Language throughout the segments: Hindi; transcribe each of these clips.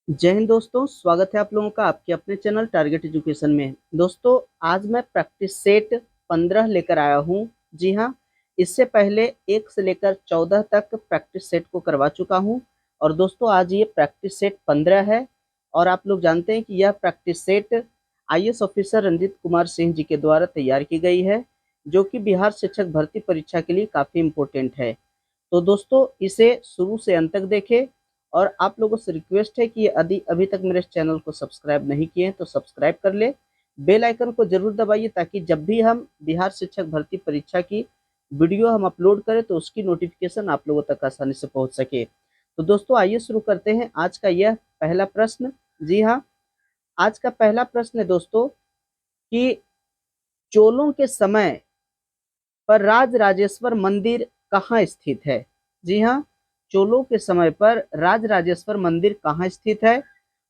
जय हिंद दोस्तों, स्वागत है आप लोगों का आपके अपने चैनल टारगेट एजुकेशन में। दोस्तों, आज मैं प्रैक्टिस सेट 15 लेकर आया हूं। जी हां, इससे पहले 1 से लेकर 14 तक प्रैक्टिस सेट को करवा चुका हूं। और दोस्तों, आज ये प्रैक्टिस सेट 15 है। और आप लोग जानते हैं कि यह practice set IAS officer Ranjit Kumar Singh ji के द्वारा तैयार की गई है, जो कि बिहार शिक्षक भर्ती परीक्षा के लिए काफ़ी इम्पोर्टेंट है। तो दोस्तों, इसे शुरू से अंत तक देखें। और आप लोगों से रिक्वेस्ट है कि यदि अभी तक मेरे चैनल को सब्सक्राइब नहीं किए हैं तो सब्सक्राइब कर ले, बेल आइकन को जरूर दबाइए, ताकि जब भी हम बिहार शिक्षक भर्ती परीक्षा की वीडियो हम अपलोड करें तो उसकी नोटिफिकेशन आप लोगों तक आसानी से पहुंच सके। तो दोस्तों, आइए शुरू करते हैं आज का यह पहला प्रश्न। जी हाँ, आज का पहला प्रश्न है दोस्तों कि चोलों के समय पर राजराजेश्वर मंदिर कहाँ स्थित है। जी हाँ, चोलों के समय पर राजराजेश्वर मंदिर कहाँ स्थित है।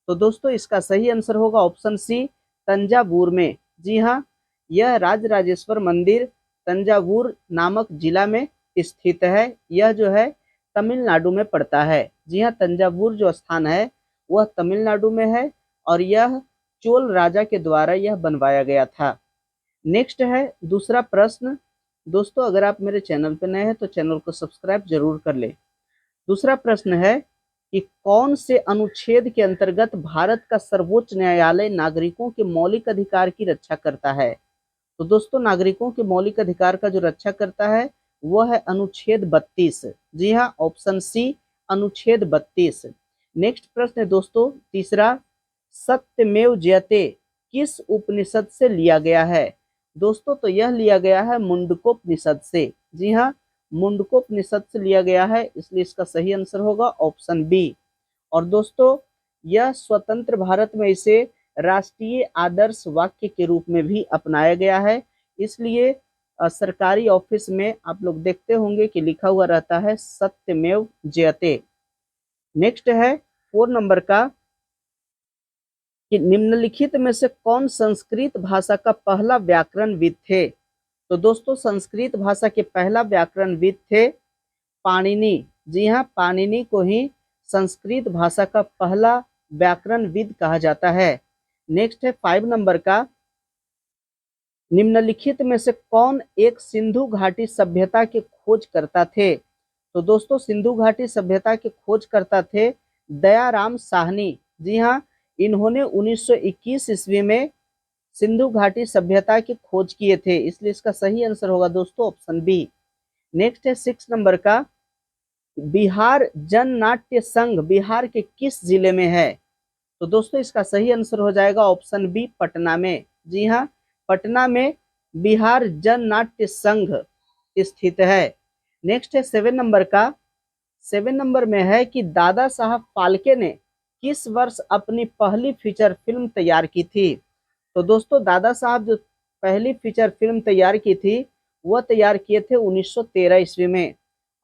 तो दोस्तों, इसका सही आंसर होगा ऑप्शन सी, तंजावुर में। जी हाँ, यह राजराजेश्वर मंदिर तंजावुर नामक जिला में स्थित है। यह जो है तमिलनाडु में पड़ता है। जी हाँ, तंजावुर जो स्थान है वह तमिलनाडु में है, और यह चोल राजा के द्वारा यह बनवाया गया था। नेक्स्ट है दूसरा प्रश्न। दोस्तों, अगर आप मेरे चैनल पर नए हैं तो चैनल को सब्सक्राइब जरूर कर ले। दूसरा प्रश्न है कि कौन से अनुच्छेद के अंतर्गत भारत का सर्वोच्च न्यायालय नागरिकों के मौलिक अधिकार की रक्षा करता है। तो दोस्तों, नागरिकों के मौलिक अधिकार का जो रक्षा करता है वह है अनुच्छेद 32। जी हाँ, ऑप्शन सी, अनुच्छेद 32। नेक्स्ट प्रश्न है दोस्तों तीसरा, सत्यमेव जयते किस उपनिषद से लिया गया है। दोस्तों, तो यह लिया गया है मुंडकोपनिषद से। जी हाँ, मुंडकोपनिषद से लिया गया है, इसलिए इसका सही आंसर होगा ऑप्शन बी। और दोस्तों, यह स्वतंत्र भारत में इसे राष्ट्रीय आदर्श वाक्य के रूप में भी अपनाया गया है। इसलिए सरकारी ऑफिस में आप लोग देखते होंगे कि लिखा हुआ रहता है सत्यमेव जयते। नेक्स्ट है 4 नंबर का कि निम्नलिखित में से कौन संस्कृत भाषा का पहला व्याकरणविद थे। तो दोस्तों, संस्कृत भाषा के पहला व्याकरणविद थे पाणिनि। जी हाँ, पाणिनि को ही संस्कृत भाषा का पहला व्याकरणविद कहा जाता है। नेक्स्ट है 5 नंबर का, निम्नलिखित में से कौन एक सिंधु घाटी सभ्यता के खोज करता थे। तो दोस्तों, सिंधु घाटी सभ्यता के खोज करता थे दयाराम साहनी। जी हाँ, इन्होंने 1921 ईस्वी में सिंधु घाटी सभ्यता की खोज किए थे, इसलिए इसका सही आंसर होगा दोस्तों ऑप्शन बी। नेक्स्ट है 6 नंबर का, बिहार जन नाट्य संघ बिहार के किस जिले में है। तो दोस्तों, इसका सही आंसर हो जाएगा ऑप्शन बी, पटना में। जी हाँ, पटना में बिहार जन नाट्य संघ स्थित है। नेक्स्ट है 7 नंबर का, 7 नंबर में है कि दादा साहब फाल्के ने किस वर्ष अपनी पहली फीचर फिल्म तैयार की थी। तो दोस्तों, दादा साहब जो पहली फीचर फिल्म तैयार की थी वह तैयार किए थे 1913 ईस्वी में।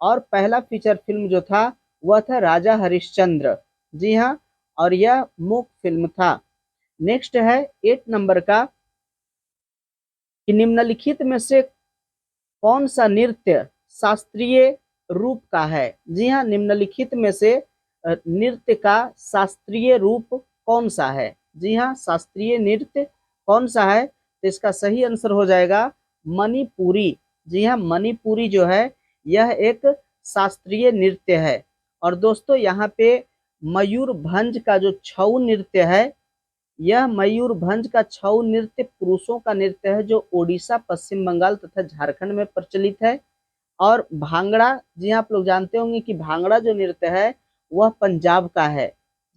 और पहला फीचर फिल्म जो था वह था राजा हरिश्चंद्र। जी हाँ, और यह मूक फिल्म था। नेक्स्ट है 8 नंबर का कि निम्नलिखित में से कौन सा नृत्य शास्त्रीय रूप का है। जी हाँ, निम्नलिखित में से नृत्य का शास्त्रीय रूप कौन सा है। जी हाँ, शास्त्रीय नृत्य कौन सा है। तो इसका सही आंसर हो जाएगा मणिपुरी। जी हाँ, मणिपुरी जो है यह एक शास्त्रीय नृत्य है। और दोस्तों, यहाँ पे मयूरभंज का जो छऊ नृत्य है, यह मयूरभंज का छऊ नृत्य पुरुषों का नृत्य है, जो ओडिशा, पश्चिम बंगाल तथा झारखंड में प्रचलित है। और भांगड़ा, जी हाँ, आप लोग जानते होंगे कि भांगड़ा जो नृत्य है वह पंजाब का है।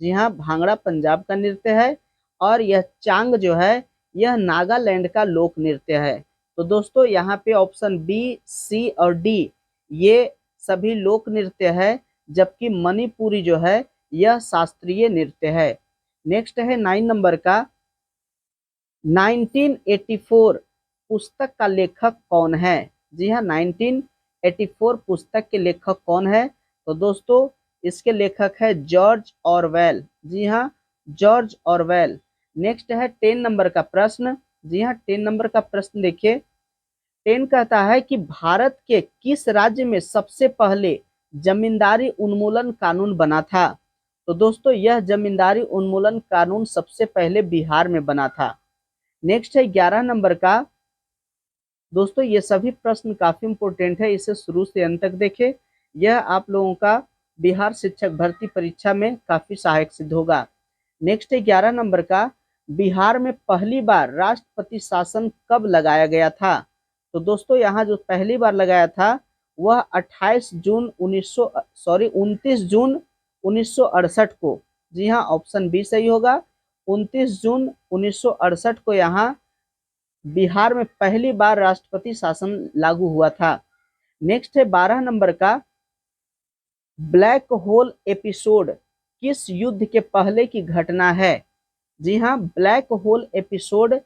जी हाँ, भांगड़ा पंजाब का नृत्य है। और यह चांग जो है यह नागालैंड का लोक नृत्य है। तो दोस्तों, यहाँ पे ऑप्शन बी, सी और डी ये सभी लोक नृत्य है, जबकि मणिपुरी जो है यह शास्त्रीय नृत्य है। नेक्स्ट है 9 नंबर का, 1984 पुस्तक का लेखक कौन है। जी हाँ, 1984 पुस्तक के लेखक कौन है। तो दोस्तों, इसके लेखक है जॉर्ज ऑरवेल। जी हाँ, जॉर्ज ऑरवेल। नेक्स्ट है 10 नंबर का प्रश्न। जी हाँ, 10 नंबर का प्रश्न देखिए। 10 कहता है कि भारत के किस राज्य में सबसे पहले जमींदारी उन्मूलन कानून बना था। तो दोस्तों यह जमींदारी उन्मूलन कानून सबसे पहले बिहार में बना था। नेक्स्ट है 11 नंबर का। दोस्तों ये सभी प्रश्न काफी इंपॉर्टेंट है, इसे शुरू से अंत तक देखें। यह आप लोगों का बिहार शिक्षक भर्ती परीक्षा में काफी सहायक सिद्ध होगा। नेक्स्ट है 11 नंबर का। बिहार में पहली बार राष्ट्रपति शासन कब लगाया गया था? तो दोस्तों यहाँ जो पहली बार लगाया था वह 29 जून 1968 को। जी हाँ, ऑप्शन बी सही होगा। 29 जून 1968 को यहाँ बिहार में पहली बार राष्ट्रपति शासन लागू हुआ था। नेक्स्ट है 12 नंबर का। ब्लैक होल एपिसोड किस युद्ध के पहले की घटना है? जी हाँ, ब्लैक होल एपिसोड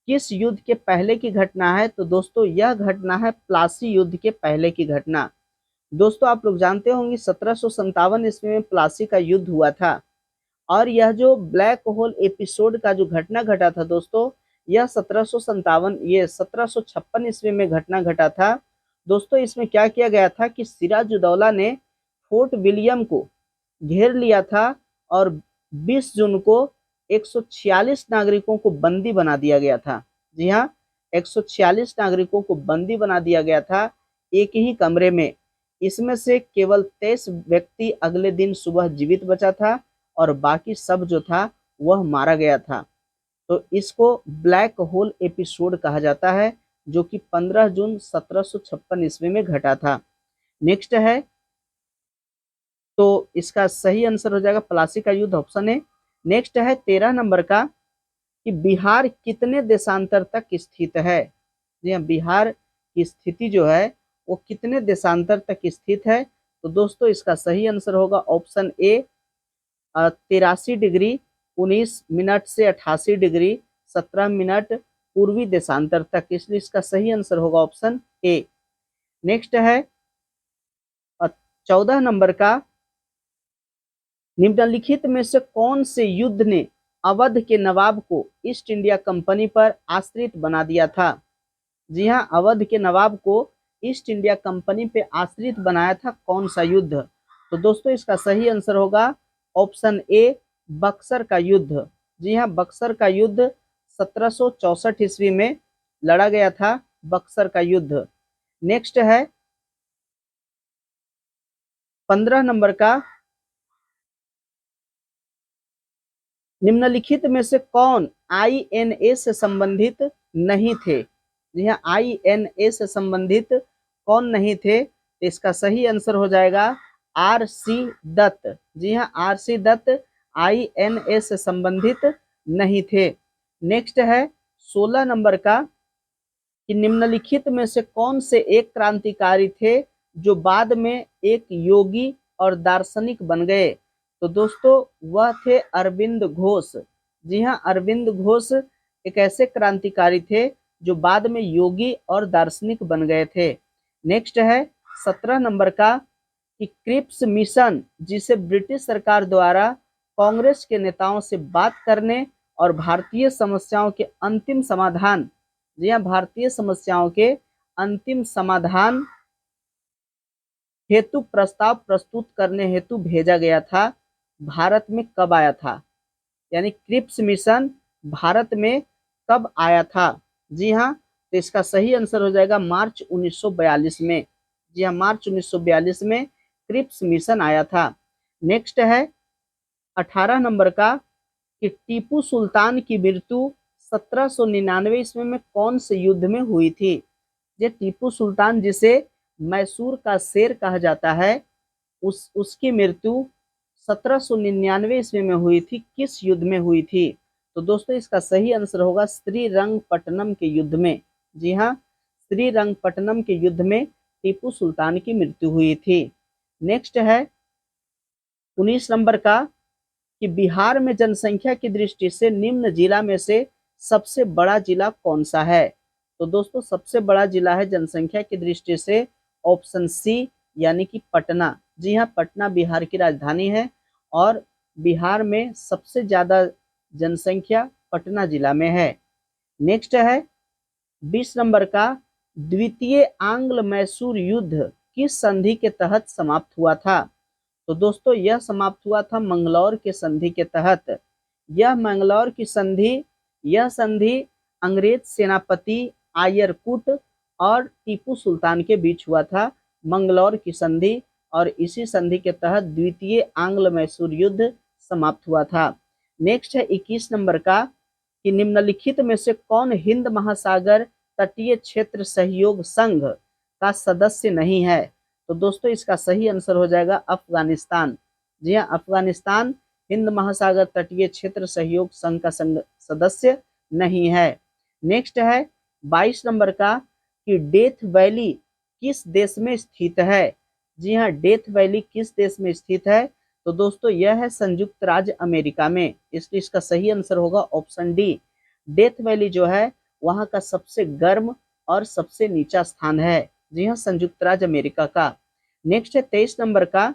किस युद्ध के पहले की घटना है? तो दोस्तों यह घटना है प्लासी युद्ध के पहले की घटना। दोस्तों आप लोग जानते होंगे 1757 ईस्वी में प्लासी का युद्ध हुआ था, और यह जो ब्लैक होल एपिसोड का जो घटना घटा था दोस्तों, यह 1756 ईस्वी में घटना घटा था। दोस्तों इसमें क्या किया गया था कि सिराजुद्दौला ने फोर्ट विलियम को घेर लिया था और 20 जून को 146 नागरिकों को बंदी बना दिया गया था। जी हाँ, 146 नागरिकों को बंदी बना दिया गया था एक ही कमरे में। इसमें से केवल 23 व्यक्ति अगले दिन सुबह जीवित बचा था और बाकी सब जो था वह मारा गया था। तो इसको ब्लैक होल एपिसोड कहा जाता है, जो कि 15 जून 1756 ईस्वी में घटा था। नेक्स्ट है, तो इसका सही आंसर हो जाएगा प्लासी का युद्ध, ऑप्शन है। नेक्स्ट है 13 नंबर का कि बिहार कितने देशांतर तक स्थित है? जी हाँ, बिहार की स्थिति जो है वो कितने देशांतर तक स्थित है? तो दोस्तों इसका सही आंसर होगा ऑप्शन ए, 83 डिग्री 19 मिनट से 88 डिग्री 17 मिनट पूर्वी देशांतर तक, इसलिए इसका सही आंसर होगा ऑप्शन ए। नेक्स्ट है 14 नंबर का। निम्नलिखित में से कौन से युद्ध ने अवध के नवाब को ईस्ट इंडिया कंपनी पर आश्रित बना दिया था? जी हाँ, अवध के नवाब को ईस्ट इंडिया कंपनी पे आश्रित बनाया था कौन सा युद्ध? तो दोस्तों इसका सही आंसर होगा ऑप्शन ए, बक्सर का युद्ध। जी हाँ, बक्सर का युद्ध 1764 ईस्वी में लड़ा गया था, बक्सर का युद्ध। नेक्स्ट है 15 नंबर का। निम्नलिखित में से कौन आईएनए से संबंधित नहीं थे? जी हाँ, आईएनए से संबंधित कौन नहीं थे? इसका सही आंसर हो जाएगा आर.सी. दत्त। जी हाँ, आर.सी. दत्त आईएनए से संबंधित नहीं थे। नेक्स्ट है 16 नंबर का कि निम्नलिखित में से कौन से एक क्रांतिकारी थे जो बाद में एक योगी और दार्शनिक बन गए? तो दोस्तों वह थे अरविंद घोष। जी हाँ, अरविंद घोष एक ऐसे क्रांतिकारी थे जो बाद में योगी और दार्शनिक बन गए थे। नेक्स्ट है 17 नंबर का कि क्रिप्स मिशन, जिसे ब्रिटिश सरकार द्वारा कांग्रेस के नेताओं से बात करने और भारतीय समस्याओं के अंतिम समाधान, जी हाँ, भारतीय समस्याओं के अंतिम समाधान हेतु प्रस्ताव प्रस्तुत करने हेतु भेजा गया था, भारत में कब आया था? यानी क्रिप्स मिशन भारत में कब आया था? जी हाँ, तो इसका सही आंसर हो जाएगा मार्च 1942 में। जी हाँ, मार्च 1942 में क्रिप्स मिशन आया था। नेक्स्ट है 18 नंबर का कि टीपू सुल्तान की मृत्यु 1799 ईस्वी में कौन से युद्ध में हुई थी? ये टीपू सुल्तान, जिसे मैसूर का शेर कहा जाता है, उसकी मृत्यु 1799 ईस्वी में हुई थी, किस युद्ध में हुई थी? तो दोस्तों इसका सही आंसर होगा श्रीरंगपट्टनम के युद्ध में। जी हाँ, श्रीरंगपट्टनम के युद्ध में टीपू सुल्तान की मृत्यु हुई थी। नेक्स्ट है 19 नंबर का कि बिहार में जनसंख्या की दृष्टि से निम्न जिला में से सबसे बड़ा जिला कौन सा है? तो दोस्तों सबसे बड़ा जिला है जनसंख्या की दृष्टि से ऑप्शन सी, यानी कि पटना। जी हाँ, पटना बिहार की राजधानी है और बिहार में सबसे ज्यादा जनसंख्या पटना जिला में है। नेक्स्ट है 20 नंबर का। द्वितीय आंग्ल मैसूर युद्ध किस संधि के तहत समाप्त हुआ था? तो दोस्तों यह समाप्त हुआ था मंगलौर के संधि के तहत। यह मंगलौर की संधि, यह संधि अंग्रेज सेनापति आयरकुट और टीपू सुल्तान के बीच हुआ था, मंगलौर की संधि, और इसी संधि के तहत द्वितीय आंग्ल मैसूर युद्ध समाप्त हुआ था। नेक्स्ट है 21 नंबर का कि निम्नलिखित में से कौन हिंद महासागर तटीय क्षेत्र सहयोग संघ का सदस्य नहीं है। तो दोस्तों इसका सही आंसर हो जाएगा अफगानिस्तान। जी हाँ, अफगानिस्तान हिंद महासागर तटीय क्षेत्र सहयोग संघ का सदस्य नहीं है। नेक्स्ट है 22 नंबर का कि डेथ वैली किस देश में स्थित है। जी हाँ, डेथ वैली किस देश में स्थित है। तो दोस्तों यह है संयुक्त राज्य अमेरिका में, इसलिए इसका सही आंसर होगा ऑप्शन डी। डेथ वैली जो है वहां का सबसे गर्म और सबसे नीचा स्थान है। जी हाँ, संयुक्त राज्य अमेरिका का। नेक्स्ट है 23 नंबर का,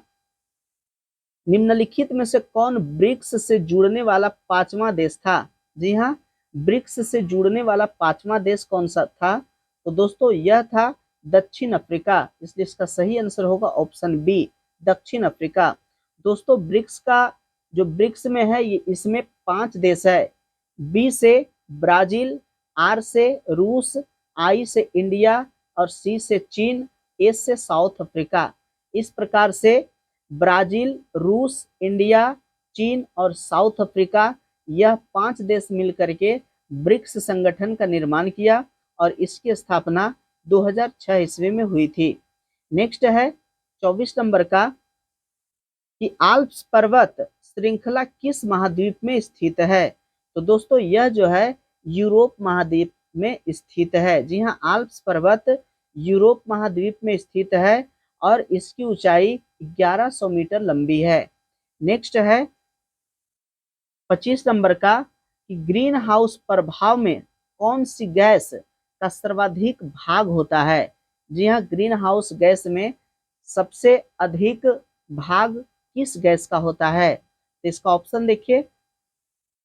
निम्नलिखित में से कौन ब्रिक्स से जुड़ने वाला पांचवा देश था। जी हाँ, ब्रिक्स से जुड़ने वाला पांचवा देश कौन सा था। तो दोस्तों यह था दक्षिण अफ्रीका, इसलिए इसका सही आंसर होगा ऑप्शन बी, दक्षिण अफ्रीका। दोस्तों ब्रिक्स का जो ब्रिक्स में है इसमें 5 देश है। बी से ब्राजील, आर से रूस, आई से इंडिया और सी से चीन, एस से साउथ अफ्रीका। इस प्रकार से ब्राजील, रूस, इंडिया, चीन और साउथ अफ्रीका, यह 5 देश मिलकर के ब्रिक्स संगठन का निर्माण किया और इसकी स्थापना 2006 ईस्वी में हुई थी। नेक्स्ट है 24 नंबर का कि आल्प्स पर्वत श्रृंखला किस महाद्वीप में स्थित है। तो दोस्तों यह जो है यूरोप महाद्वीप में स्थित है। जी हाँ, आल्प्स पर्वत यूरोप महाद्वीप में स्थित है और इसकी ऊंचाई 1100 मीटर लंबी है। नेक्स्ट है 25 नंबर का कि ग्रीन हाउस प्रभाव में कौन सी गैस का सर्वाधिक भाग होता है। जी हाँ, ग्रीन हाउस गैस में सबसे अधिक भाग किस गैस का होता है। तो इसका ऑप्शन देखिए,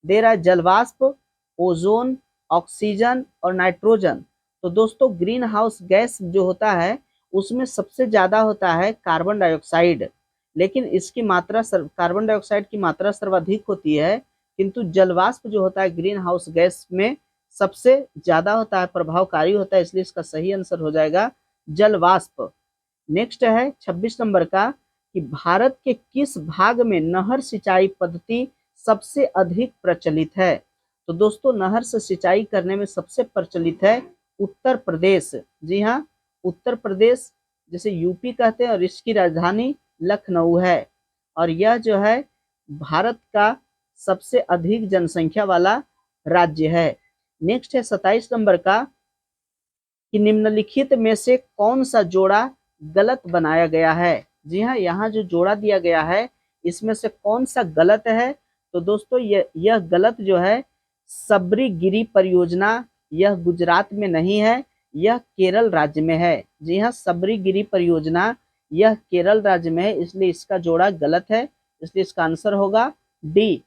दे रहा है जलवाष्प, ओजोन, ऑक्सीजन और नाइट्रोजन। तो दोस्तों ग्रीन हाउस गैस जो होता है उसमें सबसे ज्यादा होता है कार्बन डाइऑक्साइड, लेकिन इसकी मात्रा कार्बन डाइऑक्साइड की मात्रा सर्वाधिक होती है, किंतु जलवाष्प जो होता है ग्रीन हाउस गैस में सबसे ज्यादा होता है, प्रभावकारी होता है, इसलिए इसका सही आंसर हो जाएगा जलवाष्प। नेक्स्ट है 26 नंबर का कि भारत के किस भाग में नहर सिंचाई पद्धति सबसे अधिक प्रचलित है। तो दोस्तों नहर से सिंचाई करने में सबसे प्रचलित है उत्तर प्रदेश। जी हाँ, उत्तर प्रदेश जैसे यूपी कहते हैं और इसकी राजधानी लखनऊ है, और यह जो है भारत का सबसे अधिक जनसंख्या वाला राज्य है। नेक्स्ट है 27 नंबर का कि निम्नलिखित में से कौन सा जोड़ा गलत बनाया गया है। जी हाँ, यहाँ जो जोड़ा दिया गया है इसमें से कौन सा गलत है। तो दोस्तों यह गलत जो है सबरीगिरी परियोजना, यह गुजरात में नहीं है, यह केरल राज्य में है। जी हाँ, सबरीगिरी परियोजना यह केरल राज्य में है, इसलिए इसका जोड़ा गलत है, इसलिए इसका आंसर होगा डी।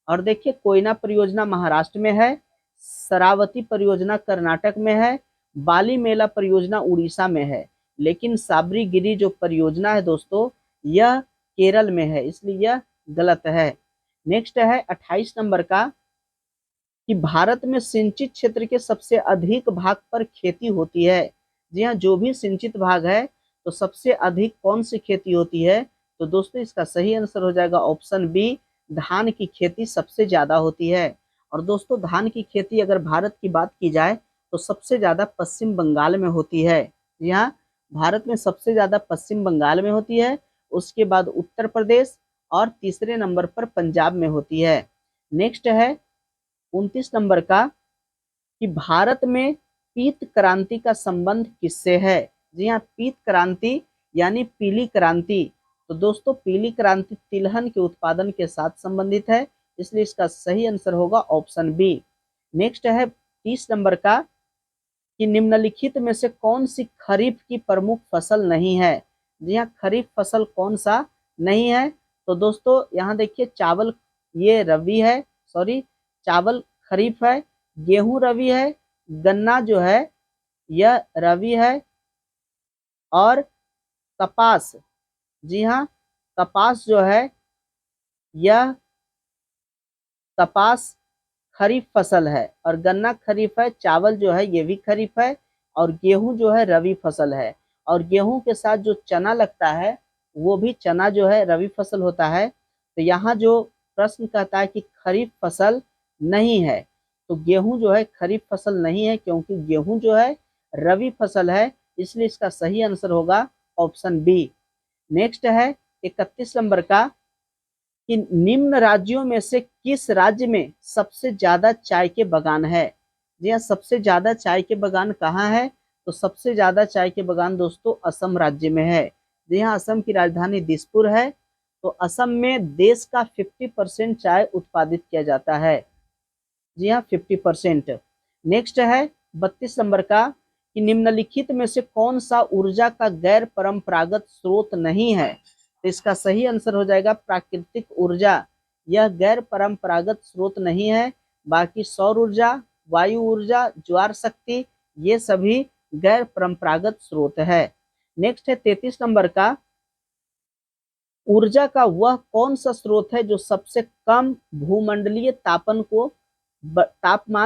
और देखिए कोयना परियोजना महाराष्ट्र में है, शरावती परियोजना कर्नाटक में है, बाली मेला परियोजना उड़ीसा में है, लेकिन साबरीगिरी जो परियोजना है दोस्तों यह केरल में है, इसलिए यह गलत है। नेक्स्ट है 28 नंबर का कि भारत में सिंचित क्षेत्र के सबसे अधिक भाग पर खेती होती है। जी हाँ, जो भी सिंचित भाग है तो सबसे अधिक कौन सी खेती होती है। तो दोस्तों इसका सही आंसर हो जाएगा ऑप्शन बी, धान की खेती सबसे ज्यादा होती है। और दोस्तों धान की खेती अगर भारत की बात की जाए तो सबसे ज्यादा पश्चिम बंगाल में होती है। जी हाँ, भारत में सबसे ज्यादा पश्चिम बंगाल में होती है, उसके बाद उत्तर प्रदेश और तीसरे नंबर पर पंजाब में होती है। नेक्स्ट है 29 नंबर का कि भारत में पीत क्रांति का संबंध किससे है। जी हाँ, पीत क्रांति यानी पीली क्रांति। तो दोस्तों पीली क्रांति तिलहन के उत्पादन के साथ संबंधित है, इसलिए इसका सही आंसर होगा ऑप्शन बी। नेक्स्ट है 30 नंबर का कि निम्नलिखित में से कौन सी खरीफ की प्रमुख फसल नहीं है। जी हाँ, खरीफ फसल कौन सा नहीं है। तो दोस्तों यहाँ देखिए चावल ये रबी है, सॉरी चावल खरीफ है, गेहूं रबी है, गन्ना जो है यह रबी है, और कपास, जी हाँ कपास जो है यह कपास खरीफ फसल है और गन्ना खरीफ है, चावल जो है ये भी खरीफ है और गेहूं जो है रबी फसल है। और गेहूं के साथ जो चना लगता है वो भी चना जो है रबी फसल होता है। तो यहाँ जो प्रश्न कहता है कि खरीफ फसल नहीं है, तो गेहूं जो है खरीफ फसल नहीं है, क्योंकि गेहूं जो है रबी फसल है, इसलिए इसका सही आंसर होगा ऑप्शन बी। नेक्स्ट है 31 नंबर का कि निम्न राज्यों में से किस राज्य में सबसे ज्यादा चाय के बागान है। जी हाँ, सबसे ज्यादा चाय के बागान कहाँ है? तो सबसे ज्यादा चाय के बागान दोस्तों असम राज्य में है। जी हाँ, असम की राजधानी दिसपुर है। तो असम में देश का 50% चाय उत्पादित किया जाता है। जी हाँ, 50%। नेक्स्ट है 32 नंबर का कि निम्नलिखित में से कौन सा ऊर्जा का गैर परंपरागत स्रोत नहीं है। तो इसका सही आंसर हो जाएगा प्राकृतिक ऊर्जा। यह गैर परंपरागत स्रोत नहीं है। बाकी सौर ऊर्जा, वायु ऊर्जा, ज्वार शक्ति ये सभी गैर परंपरागत स्रोत है। नेक्स्ट है 33 नंबर का, ऊर्जा का वह कौन सा स्रोत है जो सबसे कम भूमंडलीय तापमान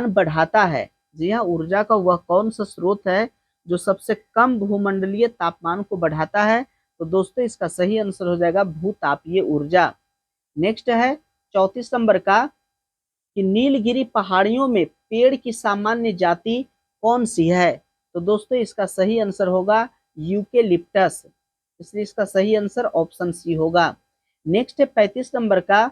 बढ़ाता है। जी हाँ, ऊर्जा का वह कौन सा स्रोत है जो सबसे कम भूमंडलीय तापमान को बढ़ाता है। तो दोस्तों इसका सही आंसर हो जाएगा भूतापीय ऊर्जा। नेक्स्ट है 34 नंबर का कि नीलगिरी पहाड़ियों में पेड़ की सामान्य जाति कौन सी है। तो दोस्तों इसका सही आंसर होगा यूकेलिप्टस, इसलिए इसका सही आंसर ऑप्शन सी होगा। नेक्स्ट है 35 नंबर का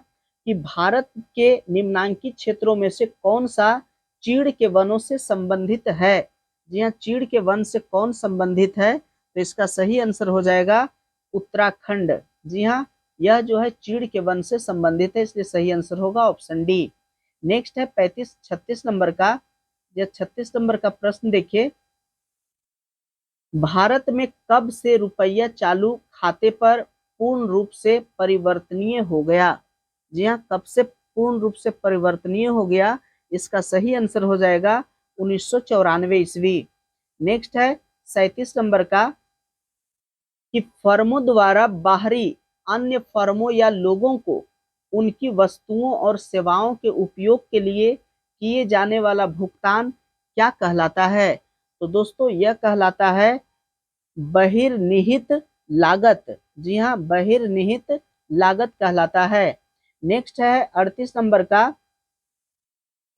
कि भारत के निम्नांकित क्षेत्रों में से कौन सा चीड़ के वनों से संबंधित है। जी हाँ, चीड़ के वन से कौन संबंधित है। तो इसका सही आंसर हो जाएगा उत्तराखंड। जी हाँ, यह जो है चीड़ के वन से संबंधित है, इसलिए सही आंसर होगा ऑप्शन डी। नेक्स्ट है 36 नंबर का, यह 36 नंबर का प्रश्न देखिए, भारत में कब से रुपया चालू खाते पर पूर्ण रूप से परिवर्तनीय हो गया। जी हाँ, कब से पूर्ण रूप से परिवर्तनीय हो गया, इसका सही आंसर हो जाएगा 1994 ईस्वी। नेक्स्ट है 37 नंबर का कि फर्मों द्वारा बाहरी अन्य फर्मों या लोगों को उनकी वस्तुओं और सेवाओं के उपयोग के लिए किए जाने वाला भुगतान क्या कहलाता है। तो दोस्तों यह कहलाता है बहिर्निहित लागत। जी हाँ, बहिर्निहित लागत कहलाता है। नेक्स्ट है 38 नंबर का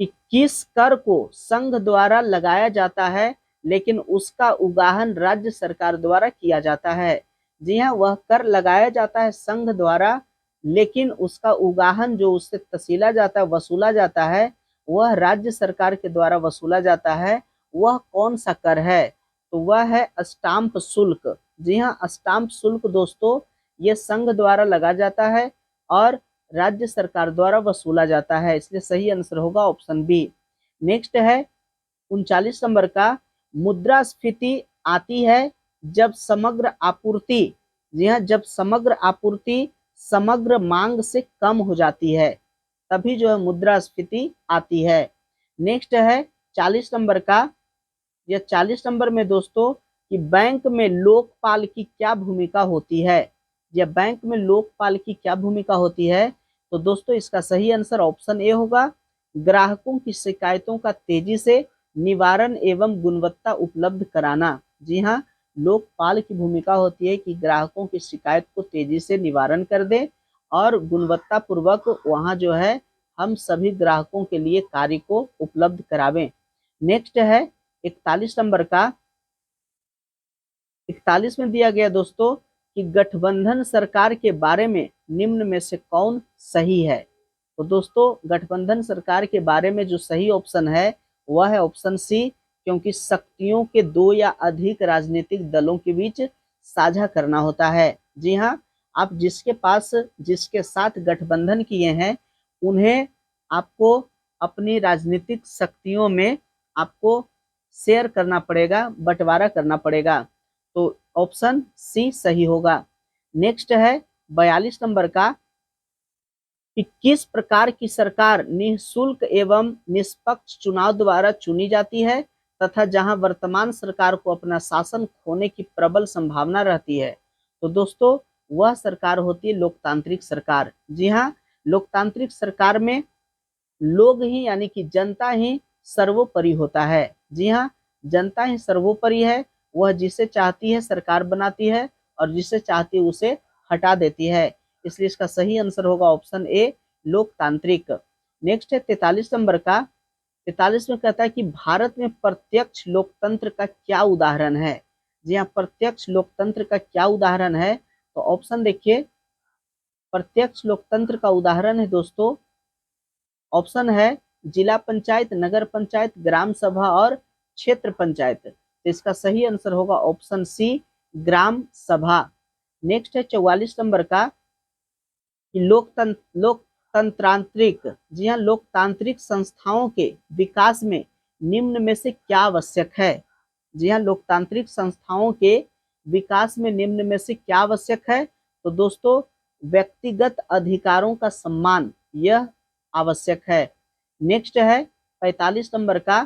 कि किस कर को संघ द्वारा लगाया जाता है लेकिन उसका उगाहन राज्य सरकार द्वारा किया जाता है। जी हाँ, वह कर लगाया जाता है संघ द्वारा, लेकिन उसका उगाहन जो उससे तसीला जाता है, वसूला जाता है, वह राज्य सरकार के द्वारा वसूला जाता है। वह कौन सा कर है? तो वह है स्टाम्प शुल्क। जी हाँ, स्टाम्प शुल्क दोस्तों ये संघ द्वारा लगा जाता है और राज्य सरकार द्वारा वसूला जाता है, इसलिए सही आंसर होगा ऑप्शन बी। नेक्स्ट है 39 नंबर का, मुद्रास्फीति आती है जब समग्र आपूर्ति, जी हाँ, जब समग्र आपूर्ति समग्र मांग से कम हो जाती है, तभी जो है मुद्रास्फीति आती है। नेक्स्ट है 40 नंबर का, यह 40 नंबर में दोस्तों कि बैंक में लोकपाल की क्या भूमिका होती है। यह बैंक में लोकपाल की क्या भूमिका होती है। तो दोस्तों इसका सही आंसर ऑप्शन ए होगा, ग्राहकों की शिकायतों का तेजी से निवारण एवं गुणवत्ता उपलब्ध कराना। जी हाँ, लोकपाल की भूमिका होती है कि ग्राहकों की शिकायत को तेजी से निवारण कर दे और गुणवत्ता पूर्वक वहाँ जो है हम सभी ग्राहकों के लिए कार्य को उपलब्ध करावें। नेक्स्ट है 41 नंबर का, 41 में दिया गया दोस्तों कि गठबंधन सरकार के बारे में निम्न में से कौन सही है। तो दोस्तों गठबंधन सरकार के बारे में जो सही ऑप्शन है वह है ऑप्शन सी, क्योंकि शक्तियों के दो या अधिक राजनीतिक दलों के बीच साझा करना होता है। जी हाँ, आप जिसके साथ गठबंधन किए हैं उन्हें आपको अपनी राजनीतिक शक्तियों में आपको शेयर करना पड़ेगा, बंटवारा करना पड़ेगा। तो ऑप्शन सी सही होगा। नेक्स्ट है 42 नंबर का कि किस प्रकार की सरकार निःशुल्क एवं निष्पक्ष चुनाव द्वारा चुनी जाती है तथा जहां वर्तमान सरकार को अपना शासन खोने की प्रबल संभावना रहती है। तो दोस्तों वह सरकार होती है लोकतांत्रिक सरकार। जी हाँ, लोकतांत्रिक सरकार में लोग ही यानी कि जनता ही सर्वोपरि होता है। जी हाँ, जनता ही सर्वोपरि है। वह जिसे चाहती है सरकार बनाती है और जिसे चाहती है उसे हटा देती है। इसलिए इसका सही आंसर होगा ऑप्शन ए, लोकतांत्रिक। नेक्स्ट है 43 नंबर का। 43 में कहता है कि भारत में प्रत्यक्ष लोकतंत्र का क्या उदाहरण है। जी हाँ, प्रत्यक्ष लोकतंत्र का क्या उदाहरण है, तो ऑप्शन देखिए। प्रत्यक्ष लोकतंत्र का उदाहरण है दोस्तों, ऑप्शन है जिला पंचायत, नगर पंचायत, ग्राम सभा और क्षेत्र पंचायत। तो इसका सही आंसर होगा ऑप्शन सी, ग्राम सभा। नेक्स्ट है 44 नंबर का कि लोकतंत्रांत्रिक, जी हाँ, लोकतांत्रिक संस्थाओं के विकास में निम्न में से क्या आवश्यक है। जी हाँ, लोकतांत्रिक संस्थाओं के विकास में निम्न में से क्या आवश्यक है, तो दोस्तों व्यक्तिगत अधिकारों का सम्मान यह आवश्यक है। नेक्स्ट है 45 नंबर का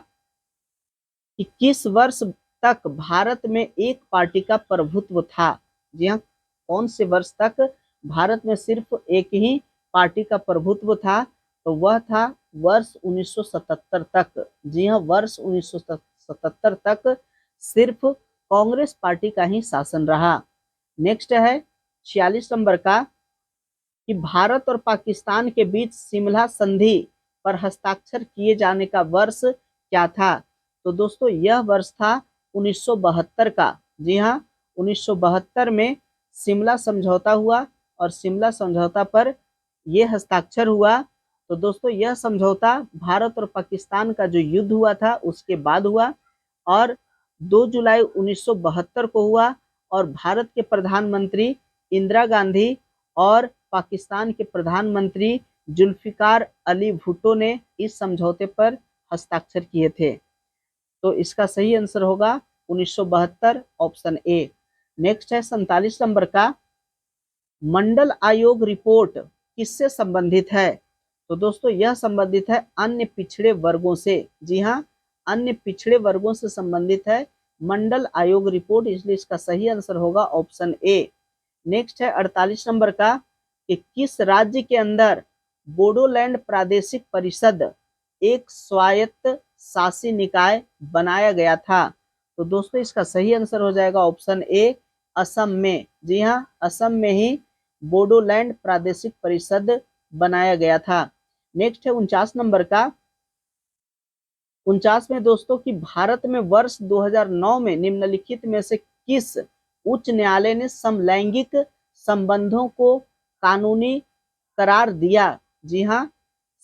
कि किस वर्ष तक भारत में एक पार्टी का प्रभुत्व था। जी हाँ, कौन से वर्ष तक भारत में सिर्फ एक ही पार्टी का प्रभुत्व था, तो वह था वर्ष 1977 तक। जी हाँ, वर्ष 1977 तक सिर्फ कांग्रेस पार्टी का ही शासन रहा। नेक्स्ट है 46 नंबर का कि भारत और पाकिस्तान के बीच शिमला संधि पर हस्ताक्षर किए जाने का वर्ष क्या था, तो दोस्तों यह वर्ष था 1972 का। जी हाँ, 1972 में शिमला समझौता हुआ और शिमला समझौता पर यह हस्ताक्षर हुआ। तो दोस्तों यह समझौता भारत और पाकिस्तान का जो युद्ध हुआ था उसके बाद हुआ और 2 जुलाई 1972 को हुआ और भारत के प्रधानमंत्री इंदिरा गांधी और पाकिस्तान के प्रधानमंत्री जुल्फिकार अली भुट्टो ने इस समझौते पर हस्ताक्षर किए थे। तो इसका सही आंसर होगा 1972, ऑप्शन ए। नेक्स्ट है 47 नंबर का, मंडल आयोग रिपोर्ट किससे संबंधित है, तो दोस्तों यह संबंधित है अन्य पिछड़े वर्गों से। जी हाँ, अन्य पिछड़े वर्गों से संबंधित है मंडल आयोग रिपोर्ट, इसलिए इसका सही आंसर होगा ऑप्शन ए। नेक्स्ट है 48 नंबर का कि किस राज्य के अंदर बोडोलैंड प्रादेशिक परिषद एक स्वायत्त शासी निकाय बनाया गया था, तो दोस्तों इसका सही आंसर हो जाएगा ऑप्शन ए, असम में। जी हाँ, असम में ही बोडोलैंड प्रादेशिक परिषद बनाया गया था। नेक्स्ट है 49 नंबर का। 49 में दोस्तों कि भारत में वर्ष 2009 में निम्नलिखित में से किस उच्च न्यायालय ने समलैंगिक संबंधों को कानूनी करार दिया। जी हाँ,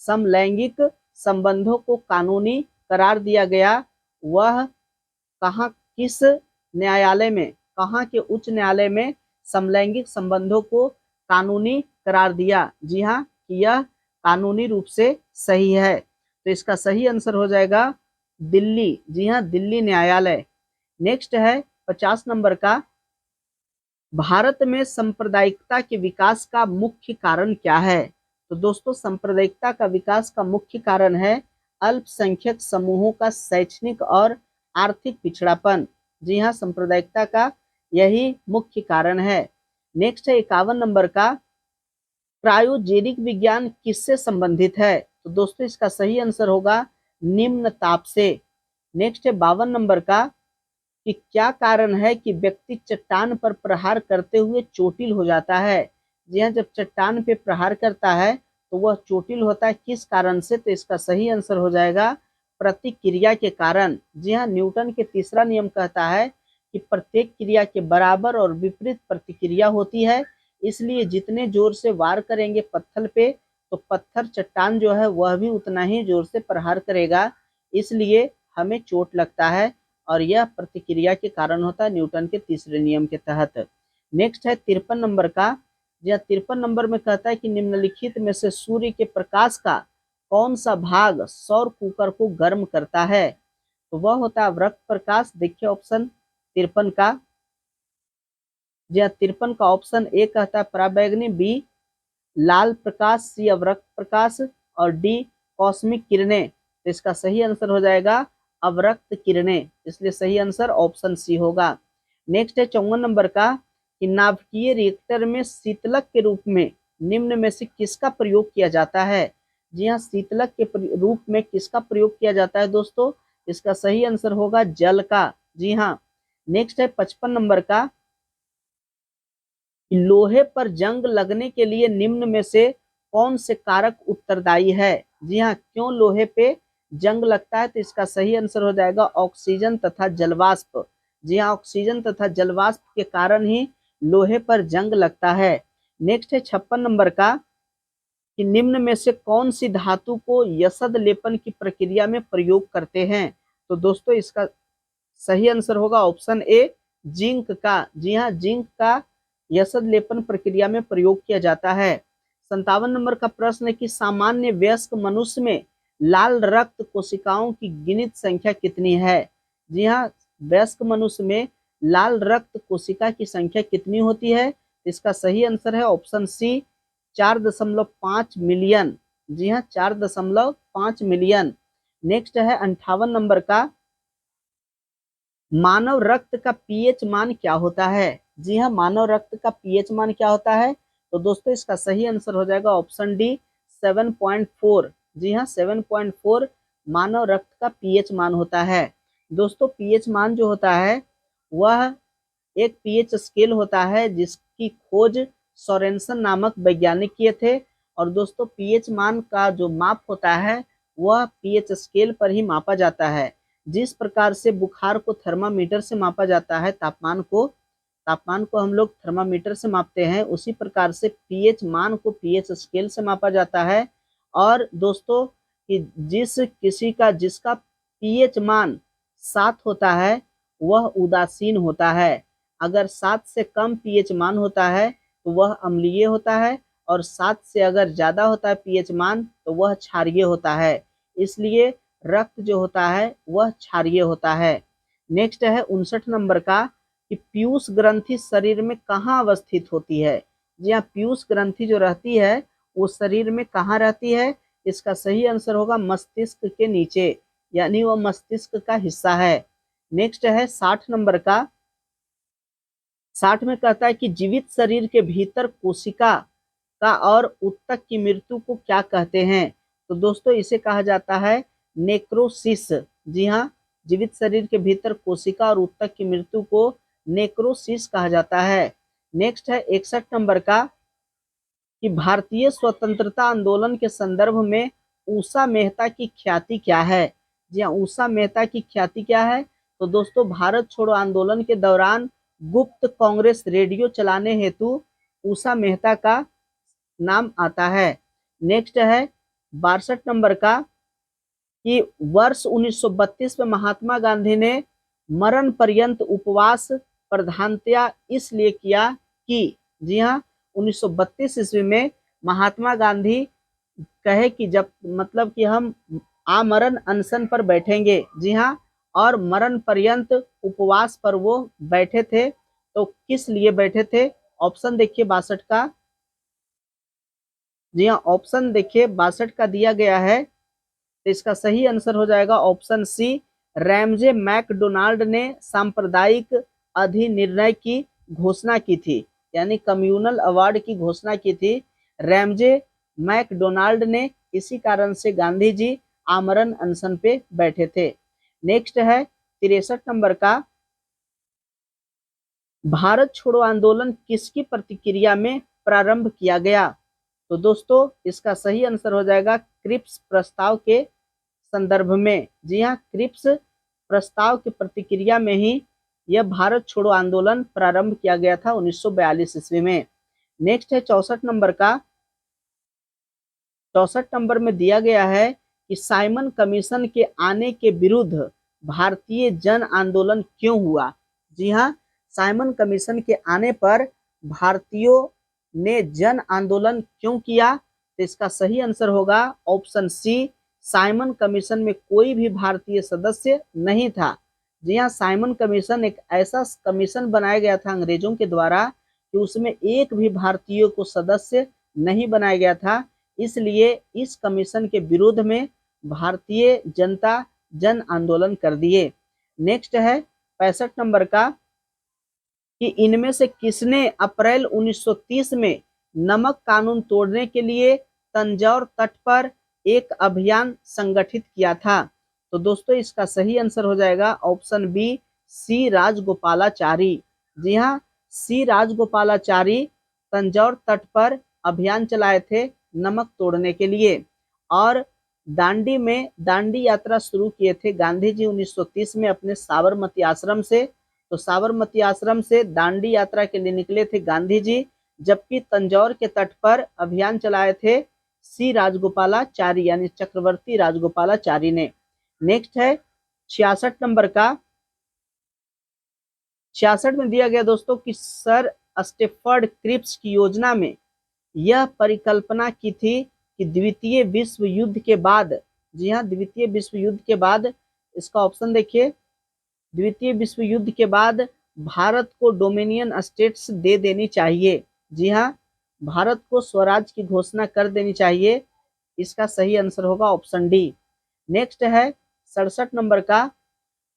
समलैंगिक संबंधों को कानूनी करार दिया गया, वह कहाँ, किस न्यायालय में, कहाँ के उच्च न्यायालय में समलैंगिक संबंधों को कानूनी करार दिया। जी हाँ, यह कानूनी रूप से सही है, तो इसका सही आंसर हो जाएगा दिल्ली। जी हाँ, दिल्ली न्यायालय। नेक्स्ट है 50 नंबर का, भारत में सांप्रदायिकता के विकास का मुख्य कारण क्या है, तो दोस्तों सांप्रदायिकता का विकास का मुख्य कारण है अल्पसंख्यक समूहों का शैक्षणिक और आर्थिक पिछड़ापन। जी हाँ, सांप्रदायिकता का यही मुख्य कारण है। नेक्स्ट है 51 नंबर का, क्रायोजेनिक विज्ञान किससे संबंधित है, तो दोस्तों इसका सही आंसर होगा निम्न ताप से। नेक्स्ट है 52 नंबर का कि क्या कारण है कि व्यक्ति चट्टान पर प्रहार करते हुए चोटिल हो जाता है। जी हाँ, जब चट्टान पे प्रहार करता है तो वह चोटिल होता है, किस कारण से, तो इसका सही आंसर हो जाएगा प्रतिक्रिया के कारण। जी हाँ, न्यूटन के तीसरा नियम कहता है कि प्रत्येक क्रिया के बराबर और विपरीत प्रतिक्रिया होती है, इसलिए जितने जोर से वार करेंगे पत्थर पे तो पत्थर, चट्टान जो है वह भी उतना ही जोर से प्रहार करेगा, इसलिए हमें चोट लगता है और यह प्रतिक्रिया के कारण होता है न्यूटन के तीसरे नियम के तहत। नेक्स्ट है 53 नंबर का, यह 53 नंबर में कहता है कि निम्नलिखित में से सूर्य के प्रकाश का कौन सा भाग सौर कुकर को गर्म करता है, तो वह होता है अवरक्त प्रकाश। देखिए ऑप्शन 53 का, यह 53 का ऑप्शन ए कहता है पराबैंगनी, बी लाल प्रकाश, सी अवरक्त प्रकाश और डी कॉस्मिक किरणें। तो इसका सही आंसर हो जाएगा अवरक्त किरणें, इसलिए सही आंसर ऑप्शन सी होगा। नेक्स्ट है 54 नंबर का, कि नाभिकीय रिएक्टर में शीतलक के रूप में निम्न में से किसका प्रयोग किया जाता है। जी हाँ, शीतलक के रूप में किसका प्रयोग किया जाता है दोस्तों, इसका सही आंसर होगा जल का। जी हाँ। नेक्स्ट है 55 नंबर का, लोहे पर जंग लगने के लिए निम्न में से कौन से कारक उत्तरदायी है। जी हाँ, क्यों लोहे पे जंग लगता है, तो इसका सही आंसर हो जाएगा ऑक्सीजन तथा जलवाष्प। जी हाँ, ऑक्सीजन तथा जलवाष्प के कारण ही लोहे पर जंग लगता है। नेक्स्ट है 56 नंबर का, कि निम्न में से कौन सी धातु को यसद लेपन की प्रक्रिया में प्रयोग करते हैं। तो दोस्तों इसका सही आंसर होगा ऑप्शन ए जिंक का। जी हाँ, जिंक का यसद लेपन प्रक्रिया में प्रयोग किया जाता है। 57 नंबर का प्रश्न है कि सामान्य वयस्क मनुष्य में लाल रक्त कोशिकाओं की गिनित संख्या कितनी है। जी हाँ, वयस्क मनुष्य में लाल रक्त कोशिका की संख्या कितनी होती है, इसका सही आंसर है ऑप्शन सी 4.5 मिलियन। जी हाँ, 4.5 मिलियन। नेक्स्ट है 58 नंबर का, मानव रक्त का पीएच मान क्या होता है। जी हाँ, मानव रक्त का पीएच मान क्या होता है, तो दोस्तों इसका सही आंसर हो जाएगा ऑप्शन डी 7.4। जी हाँ, 7.4 मानव रक्त का पीएच मान होता है। दोस्तों पीएच मान जो होता है वह एक पीएच स्केल होता है जिसकी खोज सोरेनसन नामक वैज्ञानिक किए थे। और दोस्तों पीएच मान का जो माप होता है वह पीएच स्केल पर ही मापा जाता है। जिस प्रकार से बुखार को थर्मामीटर से मापा जाता है, तापमान को हम लोग थर्मामीटर से मापते हैं, उसी प्रकार से पीएच मान को पीएच स्केल से मापा जाता है। और दोस्तों कि जिसका पीएच मान 7 होता है वह उदासीन होता है। अगर 7 से कम पीएच मान होता है तो वह अम्लीय होता है, और 7 से अगर ज्यादा होता है पीएच मान तो वह क्षारीय होता है। इसलिए रक्त जो होता है वह क्षारीय होता है। नेक्स्ट है 59 नंबर का, कि पीयूष ग्रंथि शरीर में कहाँ अवस्थित होती है। जी हाँ, पीयूष ग्रंथि जो रहती है वो शरीर में कहाँ रहती है, इसका सही आंसर होगा मस्तिष्क के नीचे, यानी वह मस्तिष्क का हिस्सा है। नेक्स्ट है 60 नंबर का, 60 में कहता है कि जीवित शरीर के भीतर कोशिका का और ऊतक की मृत्यु को क्या कहते हैं। तो दोस्तों इसे कहा जाता है नेक्रोसिस। जी हाँ, जीवित शरीर के भीतर कोशिका और ऊतक की मृत्यु को नेक्रोसिस कहा जाता है। नेक्स्ट है 61 नंबर का, कि भारतीय स्वतंत्रता आंदोलन के संदर्भ में उषा मेहता की ख्याति क्या है। जी हाँ, उषा मेहता की ख्याति क्या है, तो दोस्तों भारत छोड़ो आंदोलन के दौरान गुप्त कांग्रेस रेडियो चलाने हेतु उषा मेहता का नाम आता है। नेक्स्ट है 62 नंबर का, कि वर्ष 1932 में महात्मा गांधी ने मरण पर्यंत उपवास प्रधानतया इसलिए किया कि, जी हाँ, 1932 ईस्वी में महात्मा गांधी कहे कि जब मतलब कि हम आमरण अनशन पर बैठेंगे। जी हाँ, और मरण पर्यंत उपवास पर वो बैठे थे। तो किस लिए बैठे थे, ऑप्शन देखिए 62 का। जी हाँ, ऑप्शन देखिए 62 का दिया गया है, तो इसका सही आंसर हो जाएगा ऑप्शन सी रैमजे मैकडोनाल्ड ने सांप्रदायिक अधिनिर्णय की घोषणा की थी, यानी कम्युनल अवार्ड की घोषणा की थी रैमजे मैकडोनाल्ड ने। इसी कारण से गांधी जी आमरण अनशन पे बैठे थे। नेक्स्ट है 63 नंबर का, भारत छोड़ो आंदोलन किसकी प्रतिक्रिया में प्रारंभ किया गया। तो दोस्तों इसका सही आंसर हो जाएगा क्रिप्स प्रस्ताव के संदर्भ में। जी हाँ, क्रिप्स प्रस्ताव की प्रतिक्रिया में ही यह भारत छोड़ो आंदोलन प्रारंभ किया गया था 1942 ईस्वी में। नेक्स्ट है 64 नंबर का, 64 नंबर में दिया गया है कि साइमन कमीशन के आने के विरुद्ध भारतीय जन आंदोलन क्यों हुआ। जी हाँ, साइमन कमीशन के आने पर भारतीयों ने जन आंदोलन क्यों किया, तो इसका सही आंसर होगा ऑप्शन सी साइमन कमीशन में कोई भी भारतीय सदस्य नहीं था। जी हाँ, साइमन कमीशन एक ऐसा कमीशन बनाया गया था अंग्रेजों के द्वारा कि उसमें एक भी भारतीयों को सदस्य नहीं बनाया गया था। इसलिए इस कमीशन के विरोध में भारतीय जनता जन आंदोलन कर दिए। नेक्स्ट है 65 नंबर का, कि इनमें से किसने अप्रैल 1930 में नमक कानून तोड़ने के लिए तंजौर तट पर एक अभियान संगठित किया था? तो दोस्तों इसका सही आंसर हो जाएगा ऑप्शन बी, सी राजगोपालाचारी। जी हाँ, सी राजगोपालाचारी तंजौर तट पर अभियान चलाए थे नमक तोड़ने के लिए। और दांडी में दांडी यात्रा शुरू किए थे गांधी जी 1930 में अपने साबरमती आश्रम से। तो साबरमती आश्रम से दांडी यात्रा के लिए निकले थे गांधी जी, जबकि तंजौर के तट पर अभियान चलाए थे सी राजगोपालाचारी यानी चक्रवर्ती राजगोपालाचारी ने। नेक्स्ट है 66 नंबर का। 66 में दिया गया दोस्तों कि सर स्टेफर्ड क्रिप्स की योजना में यह परिकल्पना की थी कि द्वितीय विश्व युद्ध के बाद, जी हाँ द्वितीय विश्व युद्ध के बाद, इसका ऑप्शन देखिए, द्वितीय विश्व युद्ध के बाद भारत को डोमिनियन स्टेट्स दे देनी चाहिए। जी हाँ, भारत को स्वराज की घोषणा कर देनी चाहिए। इसका सही आंसर होगा ऑप्शन डी। नेक्स्ट है 67 नंबर का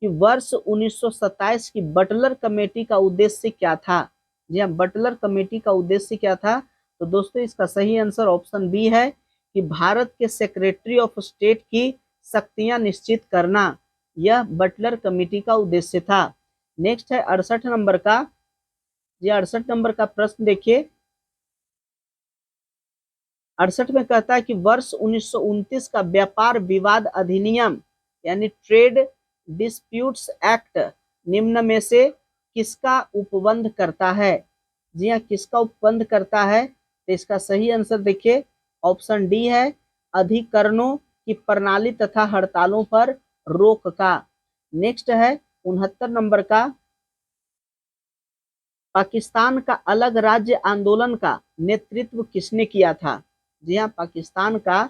कि वर्ष 1927 की बटलर कमेटी का उद्देश्य क्या था? जी हाँ, बटलर कमेटी का उद्देश्य क्या था? तो दोस्तों इसका सही आंसर ऑप्शन बी है कि भारत के सेक्रेटरी ऑफ स्टेट की शक्तियां निश्चित करना, यह बटलर कमेटी का उद्देश्य था। नेक्स्ट है 68 नंबर का। ये 68 नंबर का प्रश्न देखिए। 68 में कहता है कि वर्ष 1929 का व्यापार विवाद अधिनियम यानी ट्रेड डिस्प्यूट्स एक्ट निम्न में से किसका उपबंध करता है? जी हाँ, किसका उपबंध करता है? तो इसका सही आंसर देखिए ऑप्शन डी है अधिकरणों की प्रणाली तथा हड़तालों पर रोक का। नेक्स्ट है 69 नंबर का। पाकिस्तान का अलग राज्य आंदोलन का नेतृत्व किसने किया था? जी हाँ, पाकिस्तान का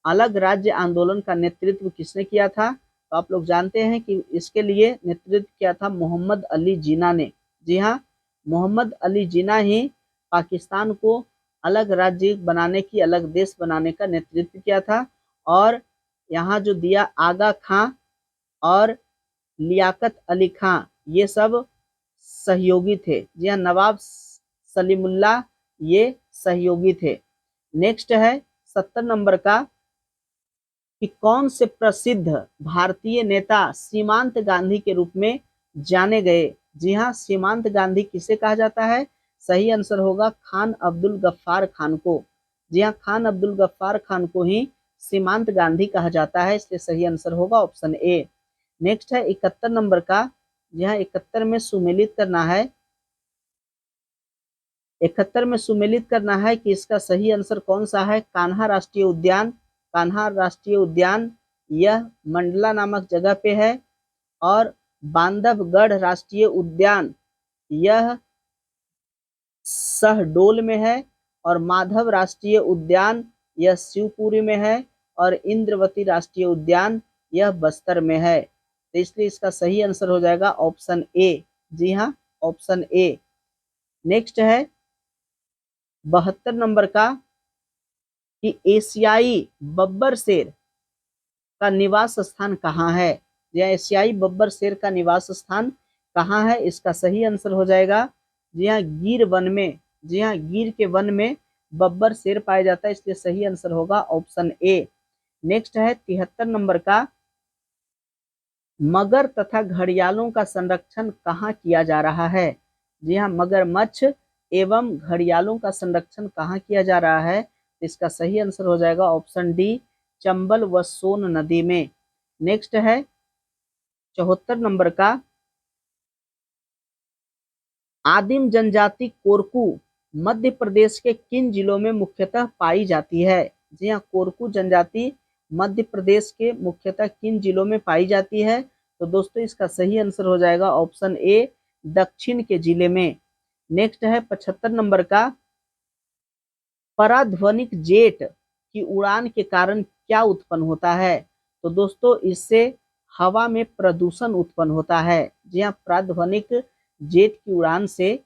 अलग राज्य आंदोलन का नेतृत्व किसने किया था? तो आप लोग जानते हैं कि इसके लिए नेतृत्व किया था मोहम्मद अली जिन्ना ने। जी हाँ, मोहम्मद अली जिन्ना ही पाकिस्तान को अलग राज्य बनाने की, अलग देश बनाने का नेतृत्व किया था। और यहाँ जो दिया आगा खां और लियाकत अली खां, ये सब सहयोगी थे। जी हाँ, नवाब सलीमुल्लाह ये सहयोगी थे। नेक्स्ट है 70 नंबर का कि कौन से प्रसिद्ध भारतीय नेता सीमांत गांधी के रूप में जाने गए? जी हाँ, सीमांत गांधी किसे कहा जाता है? सही आंसर होगा खान अब्दुल गफ्फार खान को। जी हाँ, खान अब्दुल गफ्फार खान को ही सीमांत गांधी कहा जाता है, इसलिए सही आंसर होगा ऑप्शन ए। नेक्स्ट है 71 नंबर का। जी हाँ, 71 में सुमेलित करना है। 71 में सुमेलित करना है कि इसका सही आंसर कौन सा है? कान्हा राष्ट्रीय उद्यान। कान्हा राष्ट्रीय उद्यान यह मंडला नामक जगह पे है। और बांधवगढ़ राष्ट्रीय उद्यान यह शहडोल में है। और माधव राष्ट्रीय उद्यान यह शिवपुरी में है। और इंद्रवती राष्ट्रीय उद्यान यह बस्तर में है। तो इसलिए इसका सही आंसर हो जाएगा ऑप्शन ए। जी हाँ, ऑप्शन ए। नेक्स्ट है 72 नंबर का कि एशियाई बब्बर शेर का निवास स्थान कहाँ है? या एशियाई बब्बर शेर का निवास स्थान कहाँ है? इसका सही आंसर हो जाएगा जी हाँ, गिर वन में। जी हाँ, गिर के वन में बब्बर शेर पाया जाता है, इसलिए सही आंसर होगा ऑप्शन ए। नेक्स्ट है 73 नंबर का। मगर तथा घड़ियालों का संरक्षण कहाँ किया जा रहा है? जी हाँ, मगरमच्छ एवं घड़ियालों का संरक्षण कहाँ किया जा रहा है? इसका सही आंसर हो जाएगा ऑप्शन डी, चंबल व सोन नदी में। नेक्स्ट है 74 नंबर का। आदिम जनजाति कोरकू मध्य प्रदेश के किन जिलों में मुख्यतः पाई जाती है? जी हाँ, कोरकू जनजाति मध्य प्रदेश के मुख्यतः किन जिलों में पाई जाती है? तो दोस्तों इसका सही आंसर हो जाएगा ऑप्शन ए, दक्षिण के जिले में। नेक्स्ट है 75 नंबर का। पराध्वनिक जेट की उड़ान के कारण क्या उत्पन्न होता है? तो दोस्तों इससे हवा में प्रदूषण उत्पन्न होता है। जी हाँ, पराध्वनिक जेट की उड़ान से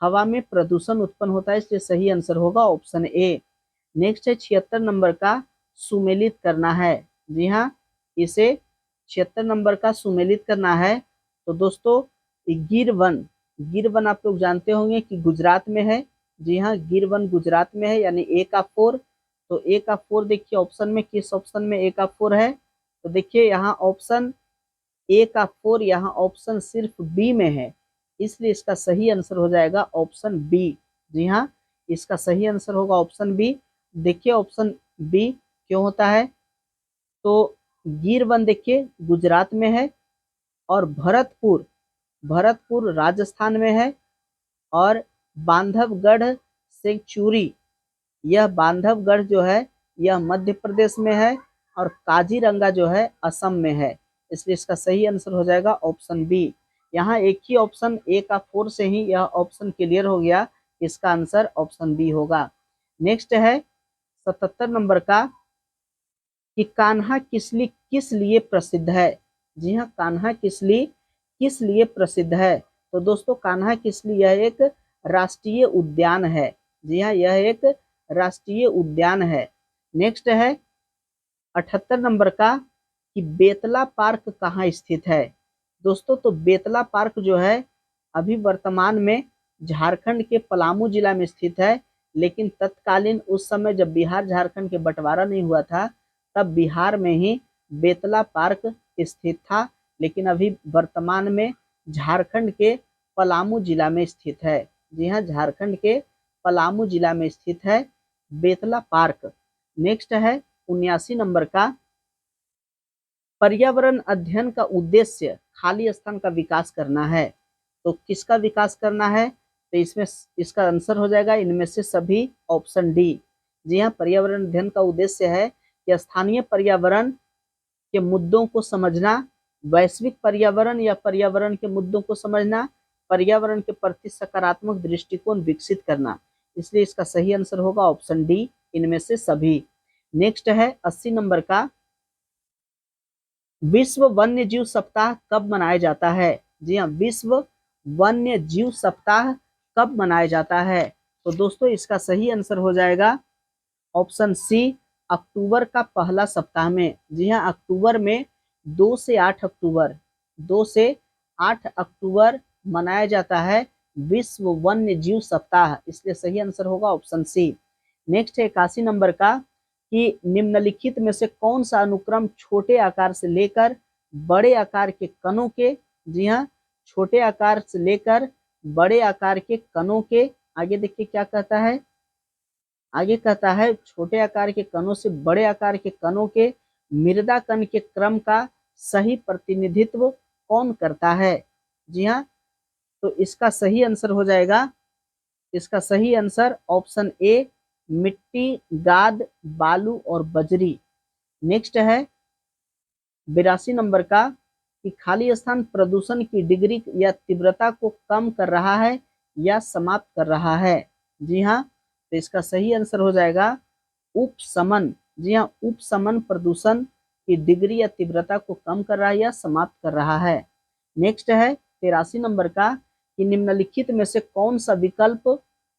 हवा में प्रदूषण उत्पन्न होता है, इसलिए सही आंसर होगा ऑप्शन ए। नेक्स्ट है 76 नंबर का, सुमेलित करना है। जी हाँ, इसे 76 नंबर का सुमेलित करना है। तो दोस्तों गिर वन गिर वन आप लोग जानते होंगे कि गुजरात में है। जी हाँ, गिर वन गुजरात में है, यानी ए का 4। तो ए का 4 देखिए ऑप्शन में, किस ऑप्शन में ए का 4 है? तो देखिए यहाँ ऑप्शन ए का 4 यहाँ ऑप्शन सिर्फ बी में है, इसलिए इसका सही आंसर हो जाएगा ऑप्शन बी। जी हाँ, इसका सही आंसर होगा ऑप्शन बी। देखिए ऑप्शन बी क्यों होता है? तो गिर वन देखिए गुजरात में है, और भरतपुर, भरतपुर राजस्थान में है, और बांधवगढ़ सेंचुरी, यह बांधवगढ़ जो है यह मध्य प्रदेश में है, और काजीरंगा जो है असम में है, इसलिए इसका सही आंसर हो जाएगा ऑप्शन बी। यहाँ एक ही ऑप्शन ए का 4 से ही यह ऑप्शन क्लियर हो गया, इसका आंसर ऑप्शन बी होगा। नेक्स्ट है 77 नंबर का, कि कान्हा किसली किस लिए प्रसिद्ध है? जी हाँ, कान्हा किसली किस लिए प्रसिद्ध है? तो दोस्तों कान्हा किसली यह एक राष्ट्रीय उद्यान है। जी हाँ, यह एक राष्ट्रीय उद्यान है। नेक्स्ट है 78 नंबर का, कि बेतला पार्क कहाँ स्थित है? दोस्तों तो बेतला पार्क जो है अभी वर्तमान में झारखंड के पलामू जिला में स्थित है, लेकिन तत्कालीन उस समय जब बिहार झारखंड के बंटवारा नहीं हुआ था तब बिहार में ही बेतला पार्क स्थित था, लेकिन अभी वर्तमान में झारखंड के पलामू जिला में स्थित है। जी हाँ, झारखंड के पलामू जिला में स्थित है बेतला पार्क। नेक्स्ट है 79 नंबर का, पर्यावरण अध्ययन का उद्देश्य खाली स्थान का विकास करना है। तो किसका विकास करना है? तो इसमें इसका आंसर हो जाएगा इनमें से सभी, ऑप्शन डी। जी हाँ, पर्यावरण अध्ययन का उद्देश्य है कि स्थानीय पर्यावरण के मुद्दों को समझना, वैश्विक पर्यावरण या पर्यावरण के मुद्दों को समझना, पर्यावरण के प्रति सकारात्मक दृष्टिकोण विकसित करना, इसलिए इसका सही आंसर होगा ऑप्शन डी, इनमें से सभी। नेक्स्ट है 80 नंबर का, विश्व वन्य जीव सप्ताह कब मनाया जाता है? जी हाँ, विश्व वन्य जीव सप्ताह कब मनाया जाता है? तो दोस्तों इसका सही आंसर हो जाएगा ऑप्शन सी, अक्टूबर का पहला सप्ताह में। जी हाँ, अक्टूबर में 2 से 8 अक्टूबर, 2 से 8 अक्टूबर मनाया जाता है विश्व वन्य जीव सप्ताह, इसलिए सही आंसर होगा ऑप्शन सी। नेक्स्ट है 81 नंबर का, कि निम्नलिखित में से कौन सा अनुक्रम छोटे आकार से लेकर बड़े आकार के कणों के, जी हाँ, छोटे आकार से लेकर बड़े आकार के कणों के, आगे देखिए क्या कहता है, आगे कहता है छोटे आकार के कणों से बड़े आकार के कणों के मृदा कण के क्रम का सही प्रतिनिधित्व कौन करता है? जी हाँ, तो इसका सही आंसर हो जाएगा, इसका सही आंसर ऑप्शन ए, मिट्टी, गाद, बालू और बजरी। नेक्स्ट है 82 नंबर का, कि खाली स्थान प्रदूषण की डिग्री या तीव्रता को कम कर रहा है या समाप्त कर रहा है? जी हाँ, तो इसका सही आंसर हो जाएगा उपशमन। जी हाँ, उपशमन प्रदूषण की डिग्री या तीव्रता को कम कर रहा है या समाप्त कर रहा है। नेक्स्ट है 83 नंबर का, कि निम्नलिखित में से कौन सा विकल्प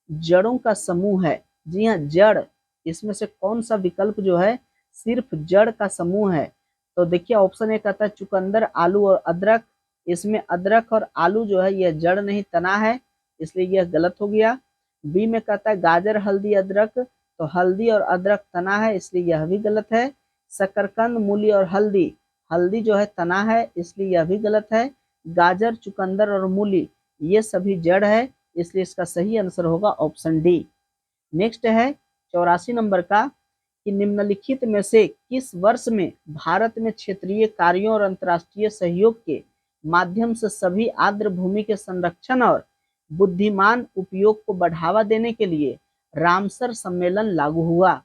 जड़ों का समूह है? जी हाँ, जड़, इसमें से कौन सा विकल्प जो है सिर्फ जड़ का समूह है? तो देखिए ऑप्शन ए कहता है चुकंदर, आलू और अदरक, इसमें अदरक और आलू जो है यह जड़ नहीं तना है, इसलिए यह गलत हो गया। बी में कहता है गाजर, हल्दी, अदरक, तो हल्दी और अदरक तना है, इसलिए यह भी गलत है। शकरकंद, मूली और हल्दी, हल्दी जो है तना है, इसलिए यह भी गलत है। गाजर, चुकंदर और मूली ये सभी जड़ है, इसलिए इसका सही आंसर होगा ऑप्शन डी। नेक्स्ट है 84 नंबर का, कि निम्नलिखित में से किस वर्ष में भारत में क्षेत्रीय कार्यों और अंतर्राष्ट्रीय सहयोग के माध्यम से सभी आर्द्र भूमि के संरक्षण और बुद्धिमान उपयोग को बढ़ावा देने के लिए रामसर सम्मेलन लागू हुआ?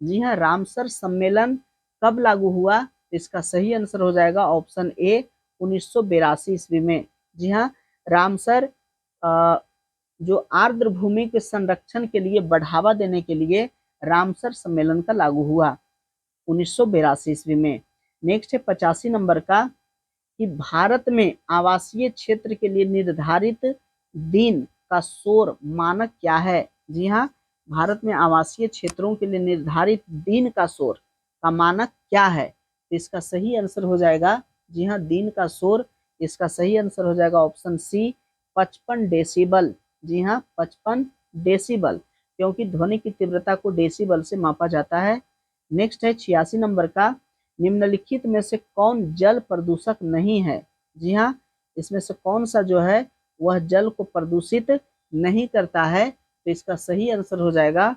जी हाँ, रामसर सम्मेलन कब लागू हुआ? इसका सही आंसर हो जाएगा ऑप्शन ए, 1982 ईस्वी में। जी हाँ, रामसर जो आर्द्र भूमि के संरक्षण के लिए बढ़ावा देने के लिए रामसर सम्मेलन का लागू हुआ 1982 ईस्वी में। नेक्स्ट है 85 नंबर का, कि भारत में आवासीय क्षेत्र के लिए निर्धारित दिन का सौर मानक क्या है? जी हाँ, भारत में आवासीय क्षेत्रों के लिए निर्धारित दिन का सौर का मानक क्या है? तो इसका सही आंसर हो जाएगा, जी हाँ, दिन का सौर, इसका सही आंसर हो जाएगा ऑप्शन सी, 55 डेसिबल। जी हाँ, 55 डेसिबल, क्योंकि ध्वनि की तीव्रता को डेसिबल से मापा जाता है। नेक्स्ट है 86 नंबर का, निम्नलिखित में से कौन जल प्रदूषक नहीं है? जी हाँ, इसमें से कौन सा जो है वह जल को प्रदूषित नहीं करता है? तो इसका सही आंसर हो जाएगा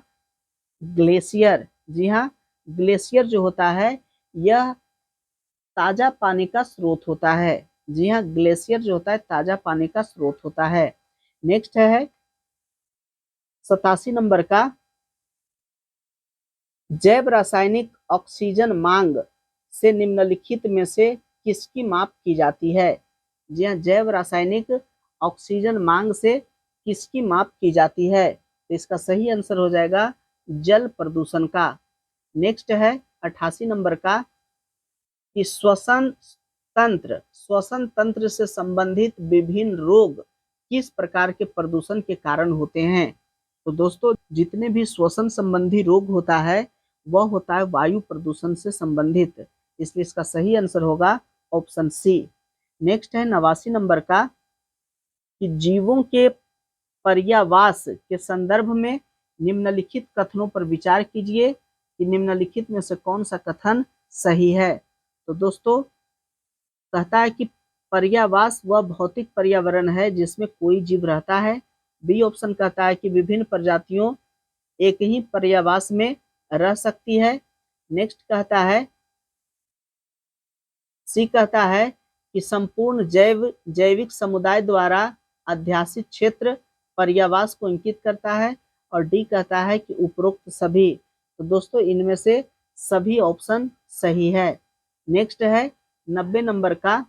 ग्लेशियर। जी हाँ, ग्लेशियर जो होता है यह ताजा पानी का स्रोत होता है। जी हाँ, ग्लेशियर जो होता है ताजा पानी का स्रोत होता है। नेक्स्ट है 87 नंबर का, जैव रासायनिक ऑक्सीजन मांग से निम्नलिखित में से किसकी माप की जाती है? जी हाँ, जैव रासायनिक ऑक्सीजन मांग से किसकी माप की जाती है? तो इसका सही आंसर हो जाएगा जल प्रदूषण का। नेक्स्ट है 88 नंबर का, कि श्वसन तंत्र से संबंधित विभिन्न रोग किस प्रकार के प्रदूषण के कारण होते हैं? तो दोस्तों, जितने भी श्वसन संबंधी रोग होता है वह होता है वायु प्रदूषण से संबंधित, इसलिए इसका सही आंसर होगा ऑप्शन सी। नेक्स्ट है 89 नंबर का, कि जीवों के पर्यावास के संदर्भ में निम्नलिखित कथनों पर विचार कीजिए कि निम्नलिखित में से कौन सा कथन सही है। तो दोस्तों, कहता है कि पर्यावास वह भौतिक पर्यावरण है जिसमें कोई जीव रहता है। बी ऑप्शन कहता है कि विभिन्न प्रजातियों एक ही पर्यावास में रह सकती है। नेक्स्ट कहता है, सी कहता है कि संपूर्ण जैविक समुदाय द्वारा अध्यासित क्षेत्र पर्यावास को इंगित करता है। और डी कहता है कि उपरोक्त सभी। तो दोस्तों, इनमें से सभी ऑप्शन सही है। नेक्स्ट है 90 नंबर का,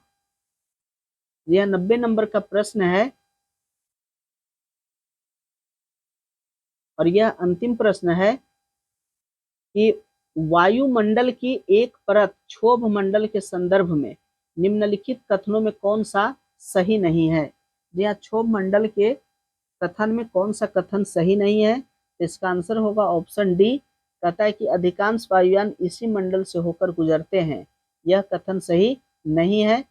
यह 90 नंबर का प्रश्न है और यह अंतिम प्रश्न है कि वायुमंडल की एक परत क्षोभ मंडल के संदर्भ में निम्नलिखित कथनों में कौन सा सही नहीं है? जी हाँ, क्षोभ मंडल के कथन में कौन सा कथन सही नहीं है? तो इसका आंसर होगा ऑप्शन डी। कहता है कि अधिकांश वायुयान इसी मंडल से होकर गुजरते हैं, यह कथन सही नहीं है।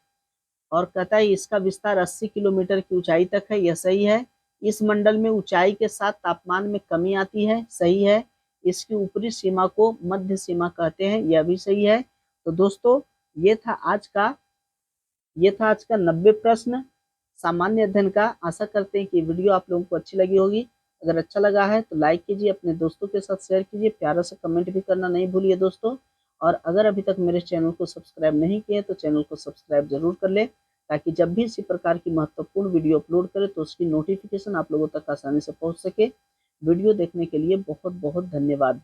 और कहता है इसका विस्तार 80 किलोमीटर की ऊंचाई तक है, यह सही है। इस मंडल में ऊंचाई के साथ तापमान में कमी आती है, सही है। इसकी ऊपरी सीमा को मध्य सीमा कहते हैं, यह भी सही है। तो दोस्तों, ये था आज का 90 प्रश्न सामान्य अध्ययन का। आशा करते हैं कि वीडियो आप लोगों को अच्छी लगी होगी। अगर अच्छा लगा है तो लाइक कीजिए, अपने दोस्तों के साथ शेयर कीजिए, प्यारा सा कमेंट भी करना नहीं भूलिए दोस्तों। और अगर अभी तक मेरे चैनल को सब्सक्राइब नहीं किए तो चैनल को सब्सक्राइब जरूर कर ले, ताकि जब भी इसी प्रकार की महत्वपूर्ण वीडियो अपलोड करें तो उसकी नोटिफिकेशन आप लोगों तक आसानी से पहुंच सके। वीडियो देखने के लिए बहुत बहुत धन्यवाद।